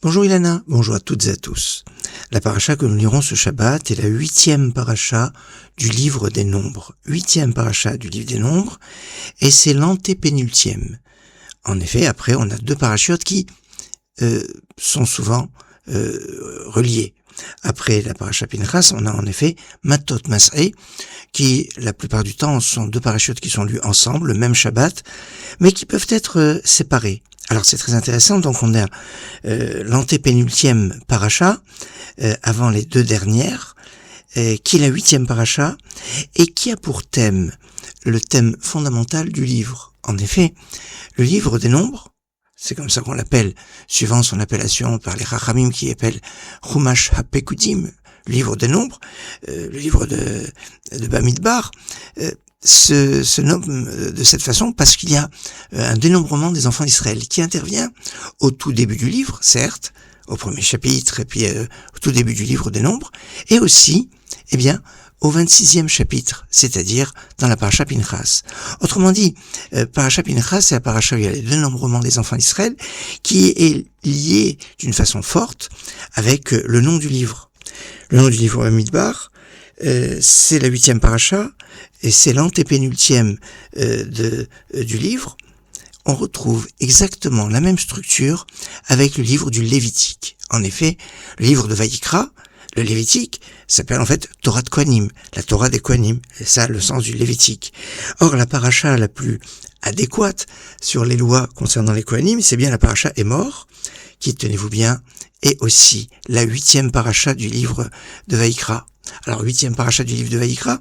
Bonjour Ilana, bonjour à toutes et à tous. La paracha que nous lirons ce Shabbat est la 8e paracha du livre des Nombres. 8e paracha du livre des Nombres, et c'est l'antépénultième. En effet, après, on a deux parachiotes qui sont souvent reliés. Après la paracha Pinchas, on a en effet Matot Mas'é, qui la plupart du temps sont deux parachiotes qui sont lus ensemble, le même Shabbat, mais qui peuvent être séparés. Alors c'est très intéressant, donc on a l'antépénultième paracha, avant les deux dernières, qui est la 8e paracha, et qui a pour thème le thème fondamental du livre. En effet, le livre des Nombres, c'est comme ça qu'on l'appelle, suivant son appellation par les Chachamim qui appellent Chumash HaPekudim, livre des Nombres, le livre de Bamidbar, se nomme de cette façon parce qu'il y a un dénombrement des enfants d'Israël qui intervient au tout début du livre, certes, au premier chapitre et puis au tout début du livre des Nombres, et aussi, au 26e chapitre, c'est-à-dire dans la paracha Pinchas. Autrement dit, paracha Pinchas, c'est la paracha où il y a le dénombrement des enfants d'Israël qui est lié d'une façon forte avec le nom du livre. Le nom du livre Bamidbar, c'est la 8e paracha, et c'est l'antépénultième du livre. On retrouve exactement la même structure avec le livre du Lévitique. En effet, le livre de Vaïkra, le Lévitique, s'appelle en fait Torah de Kohanim, la Torah des Kohanim, c'est ça le sens du Lévitique. Or, la paracha la plus adéquate sur les lois concernant les Kohanim, c'est bien la paracha Émor, qui, tenez-vous bien, est aussi la 8e paracha du livre de Vaïkra. Alors, 8e paracha du livre de Vaïkra,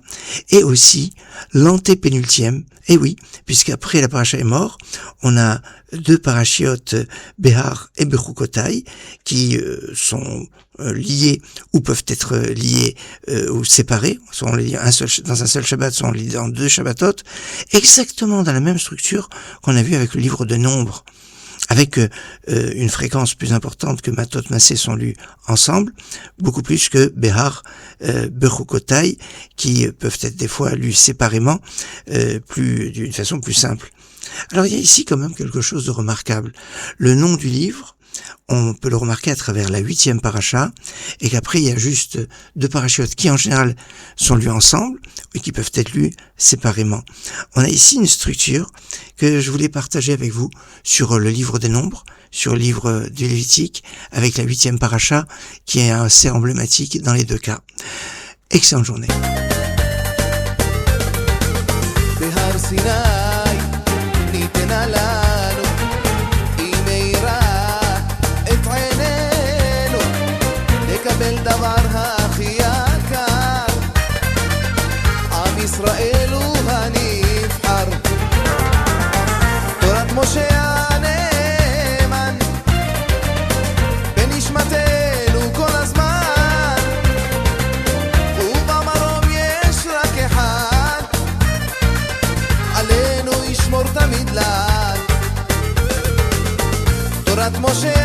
et aussi l'antépénultième, et oui, puisqu'après la paracha Émor, on a deux parachiotes, Behar et Bechukotai, qui sont liés, ou peuvent être liés ou séparés, soit on les lit dans un seul Shabbat, soit on les lit dans deux Shabbatot, exactement dans la même structure qu'on a vu avec le livre de Nombres, avec une fréquence plus importante que Matot Massé sont lus ensemble, beaucoup plus que Behar, Bechukotai, qui peuvent être des fois lus séparément, d'une façon plus simple. Alors il y a ici quand même quelque chose de remarquable. Le nom du livre, on peut le remarquer à travers la 8e paracha, et qu'après il y a juste deux parachiotes qui en général sont lus ensemble, et qui peuvent être lus séparément. On a ici une structure que je voulais partager avec vous sur le livre des Nombres, sur le livre du Lévitique, avec la 8e paracha, qui est assez emblématique dans les deux cas. Excellente journée. דברها הכי יקר עם ישראל הוא הנבחר תורת משה הנאמן בנשמתנו כל הזמן ובמרום יש רק אחד עלינו ישמור תמיד לעד תורת משה